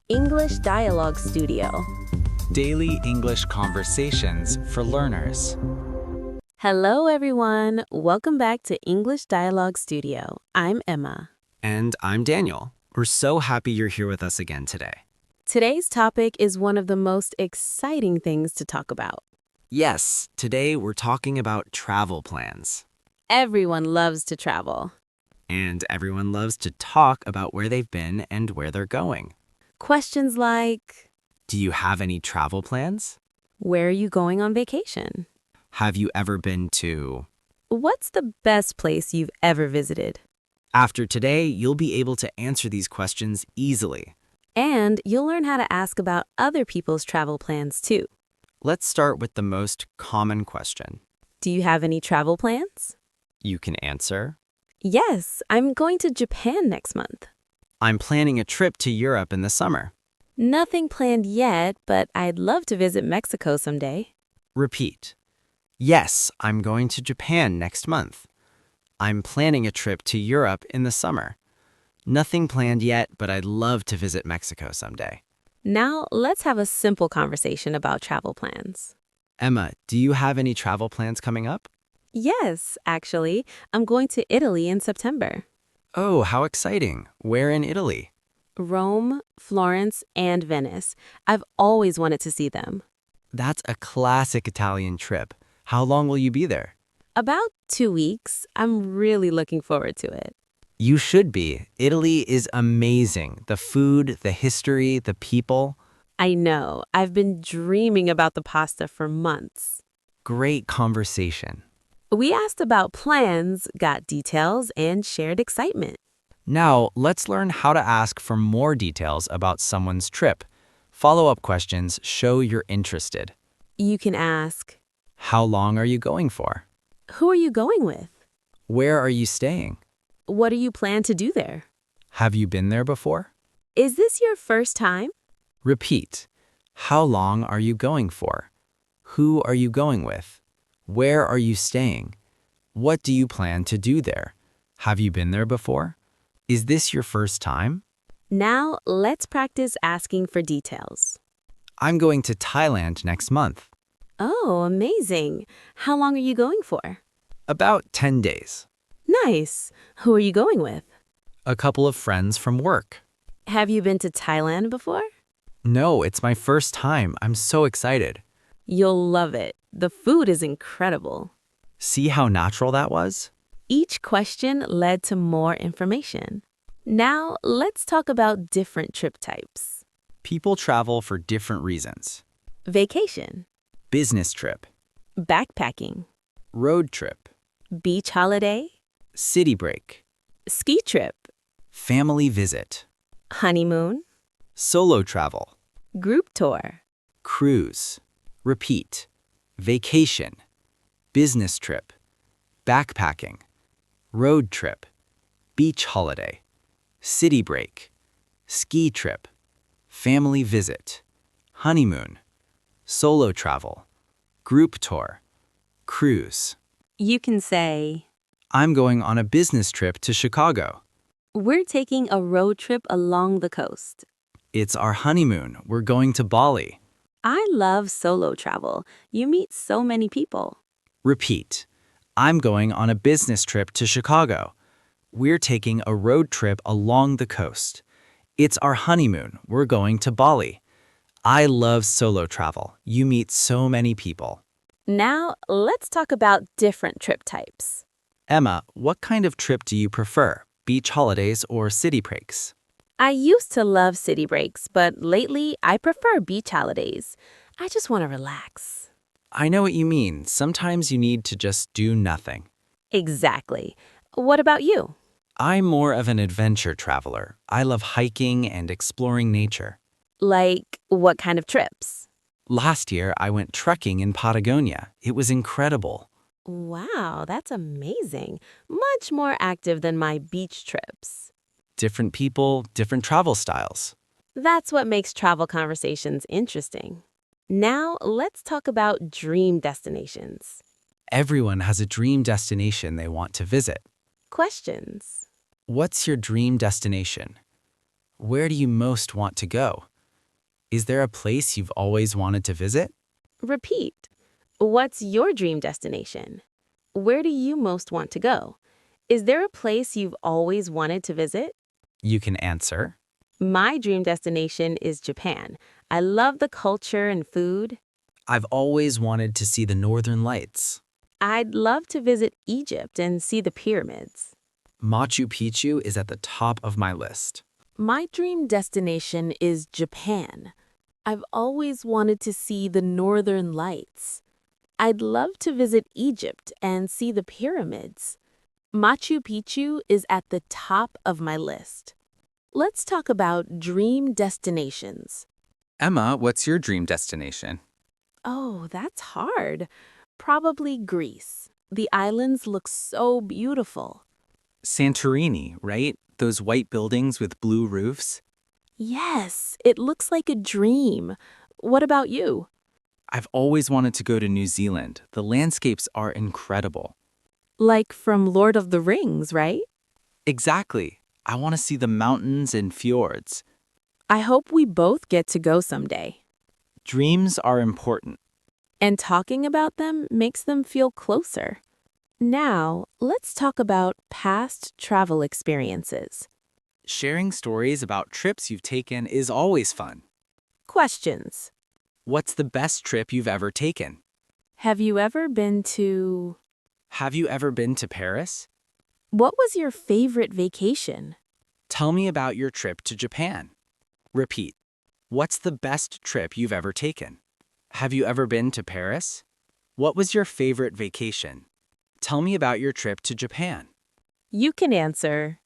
English Dialogue Studio. Daily English conversations for learners. Hello, everyone. Welcome back to English Dialogue Studio. I'm Emma. And I'm Daniel. We're so happy you're here with us again today. Today's topic is one of the most exciting things to talk about. Yes, today we're talking about travel plans. Everyone loves to travel. And everyone loves to talk about where they've been and where they're going. Questions like, Do you have any travel plans? where are you going on vacation? Have you ever been to? What's the best place you've ever visited? After today, you'll be able to answer these questions easily. And you'll learn how to ask about other people's travel plans too. Let's start with the most common question. Do you have any travel plans? You can answer. Yes, I'm going to Japan next month. I'm planning a trip to Europe in the summer. Nothing planned yet, but I'd love to visit Mexico someday. Repeat. Yes, I'm going to Japan next month. I'm planning a trip to Europe in the summer. Nothing planned yet, but I'd love to visit Mexico someday. Now, let's have a simple conversation about travel plans. Emma, do you have any travel plans coming up? Yes, actually, I'm going to Italy in September. Oh, how exciting. Where in Italy? Rome, Florence, and Venice. I've always wanted to see them. That's a classic Italian trip. How long will you be there? About 2 weeks. I'm really looking forward to it. You should be. Italy is amazing. The food, the history, the people. I know. I've been dreaming about the pasta for months. Great conversation. We asked about plans, got details, and shared excitement. Now, let's learn how to ask for more details about someone's trip. Follow-up questions show you're interested. You can ask, How long are you going for? who are you going with? Where are you staying? What do you plan to do there? Have you been there before? Is this your first time? Repeat. How long are you going for? Who are you going with? Where are you staying? What do you plan to do there? Have you been there before? Is this your first time? Now, let's practice asking for details. I'm going to Thailand next month. Oh, amazing. How long are you going for? About 10 days. Nice. Who are you going with? A couple of friends from work. Have you been to Thailand before? No, it's my first time. I'm so excited. You'll love it. The food is incredible. See how natural that was? Each question led to more information. Now, let's talk about different trip types. People travel for different reasons. Vacation, Business trip, backpacking, road trip, beach holiday, city break, ski trip, family visit, honeymoon, solo travel, group tour. cruise. Repeat. Vacation, business trip, backpacking, road trip, beach holiday, city break, ski trip, family visit, honeymoon, solo travel, group tour, cruise. You can say, I'm going on a business trip to Chicago. we're taking a road trip along the coast. It's our honeymoon. We're going to Bali. I love solo travel. You meet so many people. Repeat. I'm going on a business trip to Chicago. We're taking a road trip along the coast. It's our honeymoon. We're going to Bali. I love solo travel. You meet so many people. Now, let's talk about different trip types. Emma, what kind of trip do you prefer? Beach holidays or city breaks? I used to love city breaks, but lately I prefer beach holidays. I just want to relax. I know what you mean. Sometimes you need to just do nothing. Exactly. What about you? I'm more of an adventure traveler. I love hiking and exploring nature. Like, what kind of trips? Last year, I went trekking in Patagonia. It was incredible. Wow, that's amazing. Much more active than my beach trips. Different people, different travel styles. That's what makes travel conversations interesting. Now, let's talk about dream destinations. Everyone has a dream destination they want to visit. Questions. What's your dream destination? Where do you most want to go? Is there a place you've always wanted to visit? Repeat. What's your dream destination? Where do you most want to go? Is there a place you've always wanted to visit? You can answer. My dream destination is Japan. I love the culture and food. I've always wanted to see the Northern Lights. I'd love to visit Egypt and see the pyramids. Machu Picchu is at the top of my list. My dream destination is Japan. I've always wanted to see the Northern Lights. I'd love to visit Egypt and see the pyramids. Machu Picchu is at the top of my list. Let's talk about dream destinations. Emma, what's your dream destination? Oh, that's hard. Probably Greece. The islands look so beautiful. Santorini, right? Those white buildings with blue roofs? Yes, it looks like a dream. What about you? I've always wanted to go to New Zealand. The landscapes are incredible. Like from Lord of the Rings, right? Exactly. I want to see the mountains and fjords. I hope we both get to go someday. Dreams are important. And talking about them makes them feel closer. Now, let's talk about past travel experiences. Sharing stories about trips you've taken is always fun. Questions. What's the best trip you've ever taken? Have you ever been to... Have you ever been to Paris? What was your favorite vacation? Tell me about your trip to Japan. Repeat. What's the best trip you've ever taken? Have you ever been to Paris? What was your favorite vacation? Tell me about your trip to Japan. You can answer.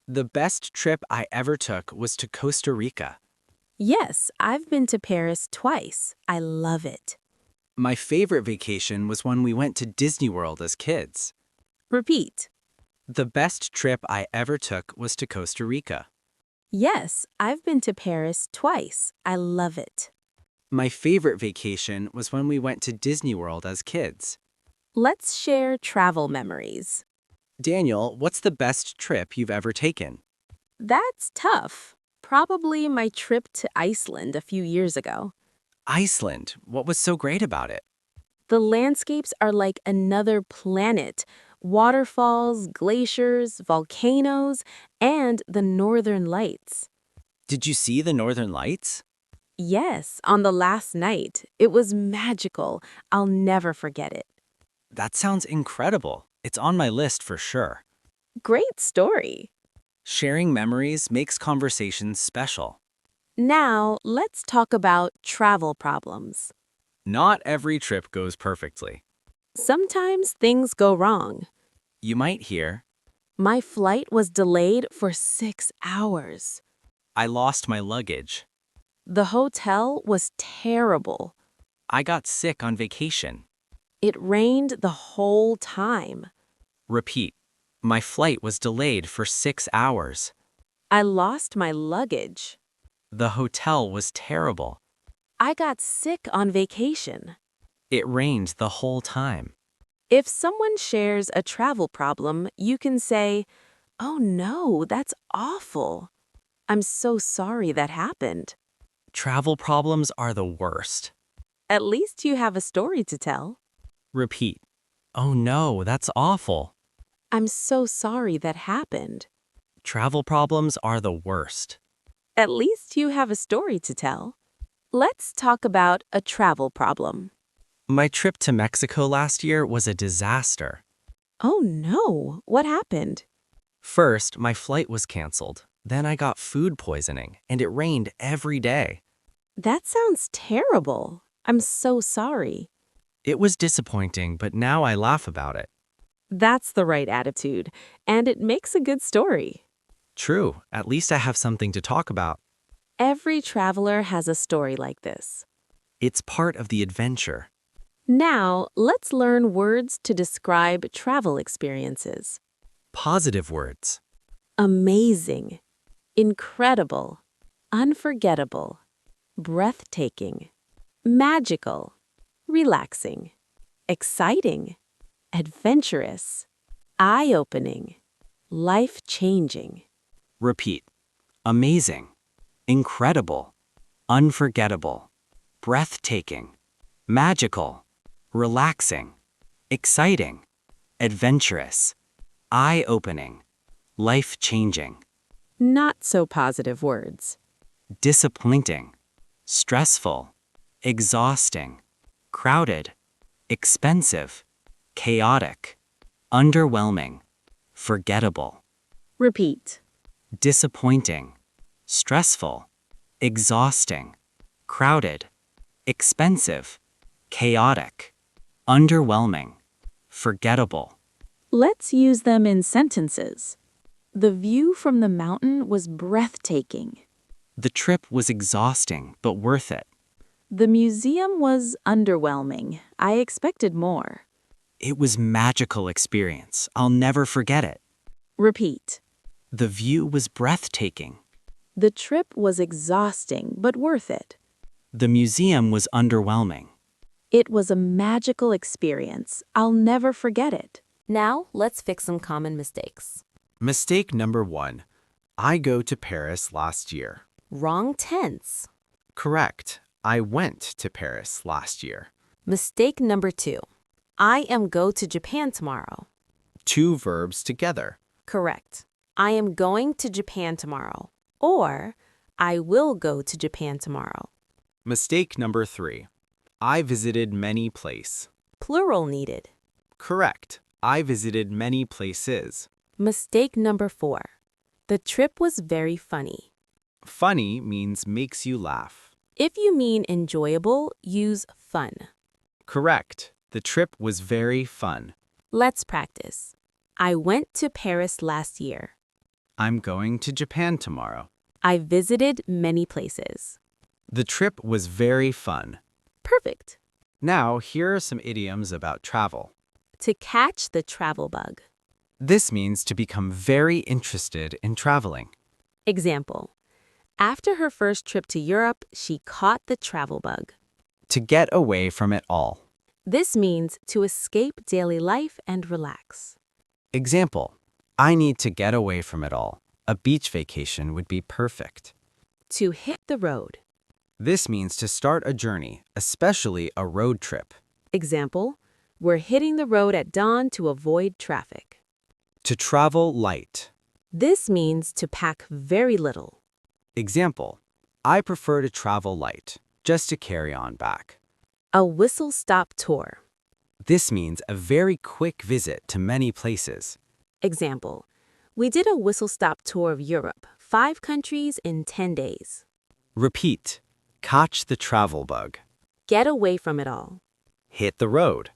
The best trip I ever took was to Costa Rica. Yes, I've been to Paris twice. I love it. My favorite vacation was when we went to Disney World as kids. Repeat. The best trip I ever took was to Costa Rica. Yes, I've been to Paris twice. I love it. My favorite vacation was when we went to Disney World as kids. Let's share travel memories. Daniel, what's the best trip you've ever taken? That's tough. Probably my trip to Iceland a few years ago. Iceland. What was so great about it? The landscapes are like another planet. Waterfalls, glaciers, volcanoes, and the northern lights. Did you see the Northern Lights? Yes, on the last night. It was magical. I'll never forget it. That sounds incredible. It's on my list for sure. Great story. Sharing memories makes conversations special. Now, let's talk about travel problems. Not every trip goes perfectly. Sometimes things go wrong. You might hear, My flight was delayed for 6 hours. I lost my luggage. The hotel was terrible. I got sick on vacation. It rained the whole time. Repeat. My flight was delayed for 6 hours. I lost my luggage. The hotel was terrible. I got sick on vacation. It rained the whole time. If someone shares a travel problem, you can say, "Oh no, that's awful. I'm so sorry that happened." Travel problems are the worst. At least you have a story to tell. Repeat. Oh no, that's awful. I'm so sorry that happened. Travel problems are the worst. At least you have a story to tell. Let's talk about a travel problem. My trip to Mexico last year was a disaster. Oh no, what happened? First, my flight was canceled. Then I got food poisoning, and it rained every day. That sounds terrible. I'm so sorry. It was disappointing, but now I laugh about it. That's the right attitude, and it makes a good story. True, at least I have something to talk about. Every traveler has a story like this. It's part of the adventure. Now, let's learn words to describe travel experiences. Positive words. Amazing, incredible, unforgettable, breathtaking, magical, relaxing, exciting, adventurous, eye-opening, life-changing. Repeat. Amazing. Incredible. unforgettable, breathtaking, magical, relaxing, exciting, adventurous, eye-opening, life-changing, Not so positive words. disappointing, stressful, exhausting, crowded, expensive, chaotic, underwhelming, forgettable, Repeat. disappointing, stressful, exhausting, crowded, expensive, chaotic, underwhelming, forgettable. Let's use them in sentences. The view from the mountain was breathtaking. The trip was exhausting but worth it. The museum was underwhelming. I expected more. It was magical experience. I'll never forget it. Repeat. The view was breathtaking. The trip was exhausting, but worth it. The museum was underwhelming. It was a magical experience. I'll never forget it. Now, let's fix some common mistakes. Mistake number 1. I go to Paris last year. Wrong tense. Correct. I went to Paris last year. Mistake number 2. I am go to Japan tomorrow. 2 verbs together. Correct. I am going to Japan tomorrow. Or, I will go to Japan tomorrow. Mistake number 3. I visited many places. Plural needed. Correct. I visited many places. Mistake number 4. The trip was very funny. Funny means makes you laugh. If you mean enjoyable, use fun. Correct. The trip was very fun. Let's practice. I went to Paris last year. I'm going to Japan tomorrow. I visited many places. The trip was very fun. Perfect. Now, here are some idioms about travel. To catch the travel bug. This means to become very interested in traveling. Example. After her first trip to Europe, she caught the travel bug. To get away from it all. This means to escape daily life and relax. Example. I need to get away from it all. A beach vacation would be perfect. To hit the road. This means to start a journey, especially a road trip. Example. We're hitting the road at dawn to avoid traffic. To travel light. This means to pack very little. Example. I prefer to travel light, just to carry on back. A whistle-stop tour. This means a very quick visit to many places. Example. We did a whistle-stop tour of Europe, 5 countries in 10 days. Repeat. Catch the travel bug. Get away from it all. Hit the road.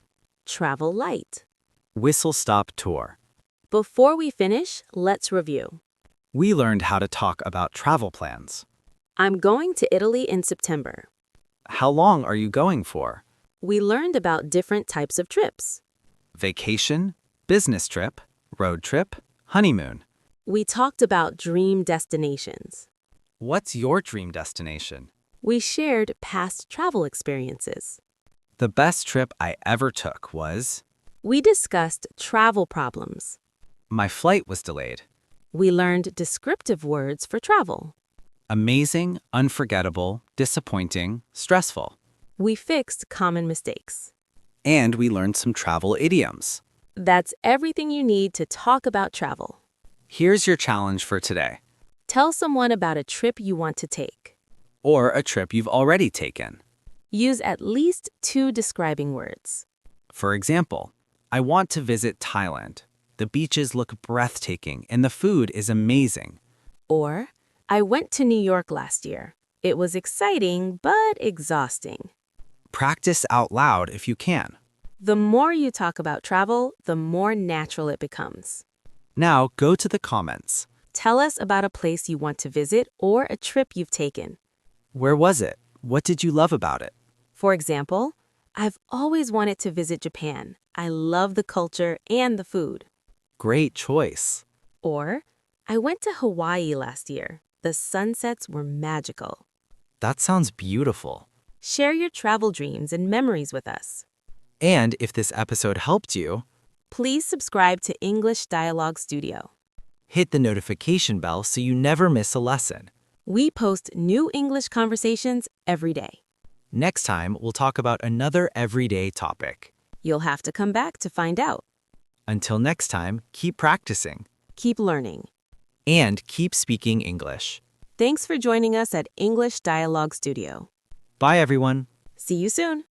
Travel light. Whistle-stop tour. Before we finish, let's review. We learned how to talk about travel plans. I'm going to Italy in September. How long are you going for? We learned about different types of trips. Vacation, business trip, road trip, honeymoon. We talked about dream destinations. What's your dream destination? We shared past travel experiences. The best trip I ever took was... We discussed travel problems. My flight was delayed. We learned descriptive words for travel. Amazing, unforgettable, disappointing, stressful. We fixed common mistakes. And we learned some travel idioms. That's everything you need to talk about travel. Here's your challenge for today. Tell someone about a trip you want to take. Or a trip you've already taken. Use at least 2 describing words. For example, I want to visit Thailand. The beaches look breathtaking and the food is amazing. Or, I went to New York last year. It was exciting, but exhausting. Practice out loud if you can. The more you talk about travel, the more natural it becomes. Now go to the comments. Tell us about a place you want to visit or a trip you've taken. Where was it? What did you love about it? For example, I've always wanted to visit Japan. I love the culture and the food. Great choice. Or, I went to Hawaii last year. The sunsets were magical. That sounds beautiful. Share your travel dreams and memories with us. And if this episode helped you, Please subscribe to English Dialogue Studio. hit the notification bell so you never miss a lesson. We post new English conversations every day. Next time, we'll talk about another everyday topic. You'll have to come back to find out. Until next time, keep practicing Keep learning. and keep speaking English. Thanks for joining us at English Dialogue Studio. Bye, everyone. See you soon.